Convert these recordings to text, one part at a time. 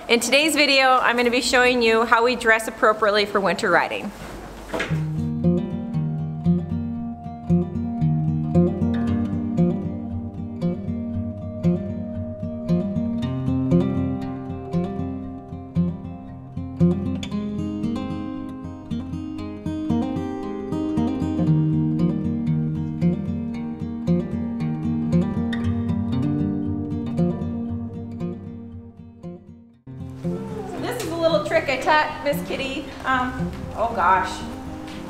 In today's video, I'm going to be showing you how we dress appropriately for winter riding. Trick I taught Miss Kitty, oh gosh,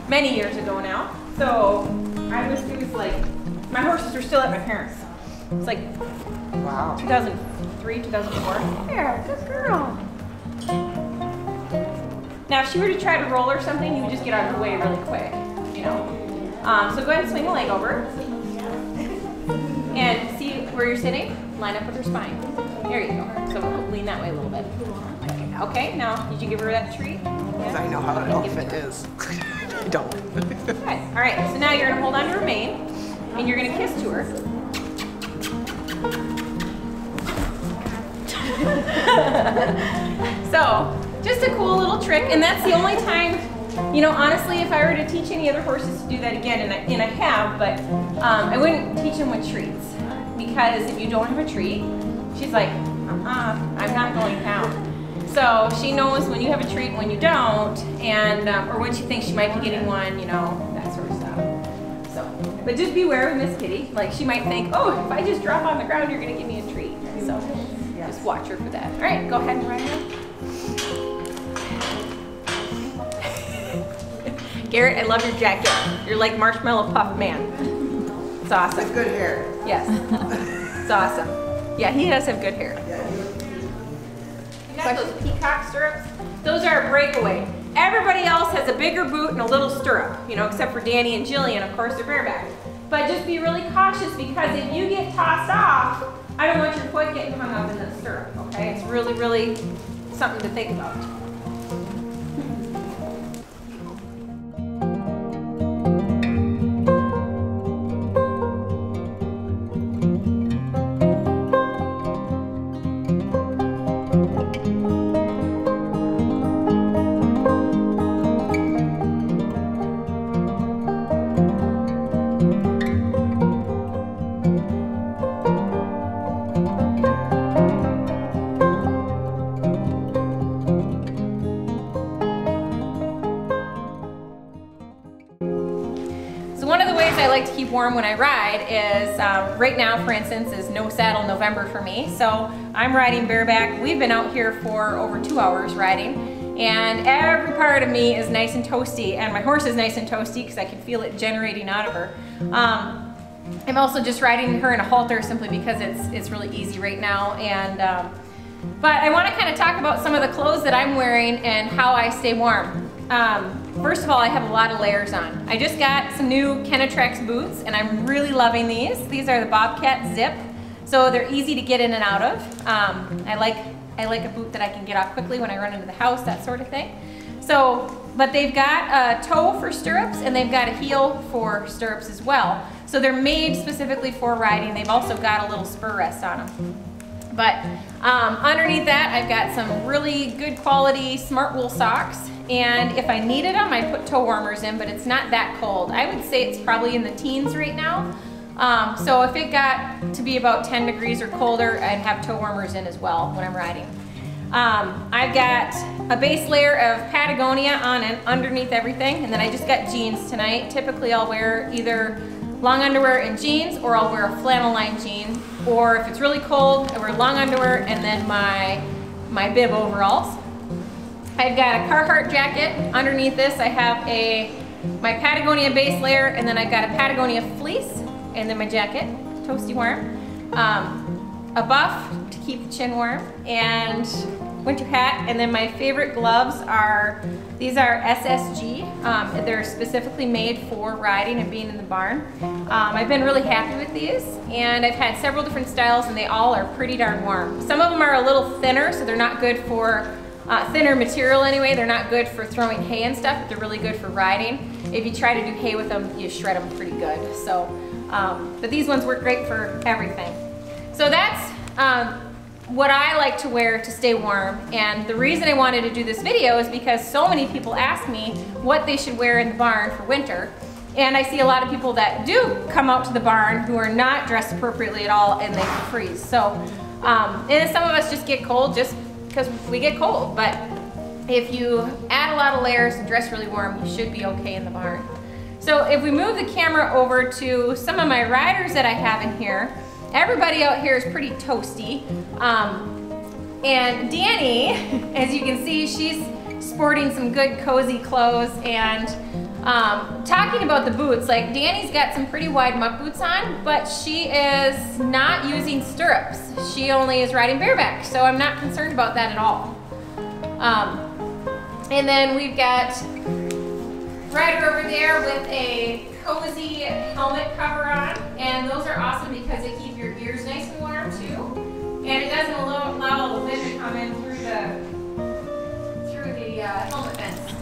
many years ago now. So it was like, my horses were still at my parents'. It's like, wow, 2003, 2004. Yeah, good girl. Now if she were to try to roll or something, you would just get out of her way really quick, you know. So go ahead and swing the leg over. And see where you're sitting? Line up with her spine. There you go. So lean that way a little bit. Okay, now, did you give her that treat? Because I know how an elephant is. I don't. Okay. All right, so now you're going to hold on to her mane, and you're going to kiss to her. So, just a cool little trick, and that's the only time, you know, honestly, if I were to teach any other horses to do that again, and I have, but I wouldn't teach them with treats. Because if you don't have a treat, she's like, I'm not going down. So she knows when you have a treat and when you don't, and or when she thinks she might be getting one, you know, that sort of stuff. So, but just beware of Miss Kitty. Like she might think, oh, if I just drop on the ground, you're gonna give me a treat. So just watch her for that. All right, go ahead and ride her. Garrett, I love your jacket. You're like Marshmallow Puff Man. It's awesome. With good hair. Yes, it's awesome. Yeah, he does have good hair. Those peacock stirrups, those are a breakaway. Everybody else has a bigger boot and a little stirrup, you know, except for Danny and Jillian, of course, they're bareback. But just be really cautious because if you get tossed off, I don't want your foot getting hung up in the stirrup, okay? It's really, really something to think about. One of the ways I like to keep warm when I ride is, right now, for instance, is no saddle November for me. So I'm riding bareback. We've been out here for over 2 hours riding, and every part of me is nice and toasty, and my horse is nice and toasty because I can feel it generating out of her. I'm also just riding her in a halter simply because it's really easy right now. And but I want to kind of talk about some of the clothes that I'm wearing and how I stay warm. First of all, I have a lot of layers on. I just got some new Kenetrex boots, and I'm really loving these. These are the Bobcat Zip, so they're easy to get in and out of. I like a boot that I can get off quickly when I run into the house, that sort of thing. So, but they've got a toe for stirrups, and they've got a heel for stirrups as well. So they're made specifically for riding. They've also got a little spur rest on them. But underneath that, I've got some really good quality smart wool socks. And if I needed them, I'd put toe warmers in, but it's not that cold. I would say it's probably in the teens right now. So if it got to be about 10 degrees or colder, I'd have toe warmers in as well when I'm riding. I've got a base layer of Patagonia on and underneath everything, and then I just got jeans tonight. Typically I'll wear either long underwear and jeans, or I'll wear a flannel lined jean, or if it's really cold, I wear long underwear and then my bib overalls. I've got a Carhartt jacket. Underneath this I have my Patagonia base layer, and then I've got a Patagonia fleece, and then my jacket, toasty warm. A buff to keep the chin warm, and winter hat, and then my favorite gloves are, these are SSG. They're specifically made for riding and being in the barn. I've been really happy with these, and I've had several different styles, and they all are pretty darn warm. Some of them are a little thinner, so they're not good for thinner material anyway. They're not good for throwing hay and stuff, but they're really good for riding. If you try to do hay with them, you shred them pretty good. So, but these ones work great for everything. So that's what I like to wear to stay warm. And the reason I wanted to do this video is because so many people ask me what they should wear in the barn for winter. And I see a lot of people that do come out to the barn who are not dressed appropriately at all and they freeze. So, and some of us just get cold just because we get cold. But if you add a lot of layers and dress really warm, you should be okay in the barn. So if we move the camera over to some of my riders that I have in here, everybody out here is pretty toasty. And Danny, as you can see, she's sporting some good cozy clothes. And talking about the boots, like Danny's got some pretty wide muck boots on, but she is not using stirrups. She only is riding bareback, so I'm not concerned about that at all. And then we've got Ryder over there with a cozy helmet cover on, and those are awesome because they keep your ears nice and warm too, and it doesn't allow all the wind to come in through the helmet vents.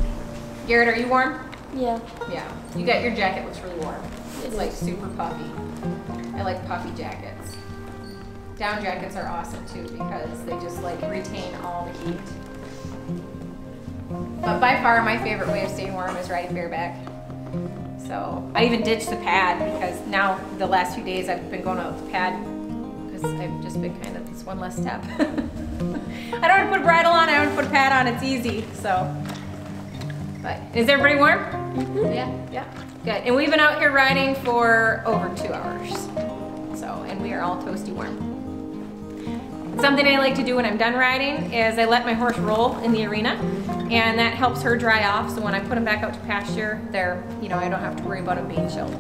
Garrett, are you warm? Yeah. Yeah. You got your jacket looks really warm. It's like super puffy. I like puffy jackets. Down jackets are awesome too because they just like retain all the heat. But by far my favorite way of staying warm is riding bareback. So I even ditched the pad because now the last few days I've been going out with the pad because I've just been kind of this one less step. I don't have to put a bridle on, I don't have to put a pad on, it's easy. So, but is everybody warm? Mm-hmm. Yeah, good. And we've been out here riding for over 2 hours. So, and we are all toasty warm. Something I like to do when I'm done riding is I let my horse roll in the arena, and that helps her dry off. So when I put them back out to pasture, they're, you know, I don't have to worry about them being chilled.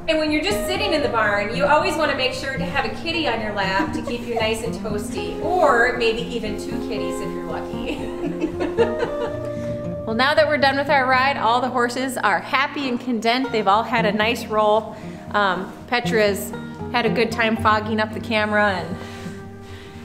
And when you're just sitting in the barn, you always want to make sure to have a kitty on your lap to keep you nice and toasty, or maybe even 2 kitties if you're lucky. Well, now that we're done with our ride, all the horses are happy and content. They've all had a nice roll. Petra's had a good time fogging up the camera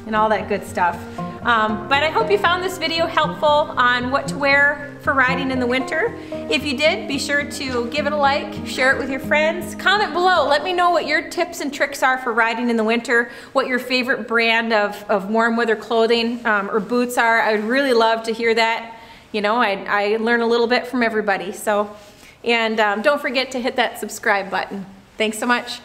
and all that good stuff. But I hope you found this video helpful on what to wear for riding in the winter. If you did, be sure to give it a like, share it with your friends. Comment below, let me know what your tips and tricks are for riding in the winter, what your favorite brand of warm weather clothing or boots are. I would really love to hear that. You know, I learn a little bit from everybody. So, and don't forget to hit that subscribe button. Thanks so much.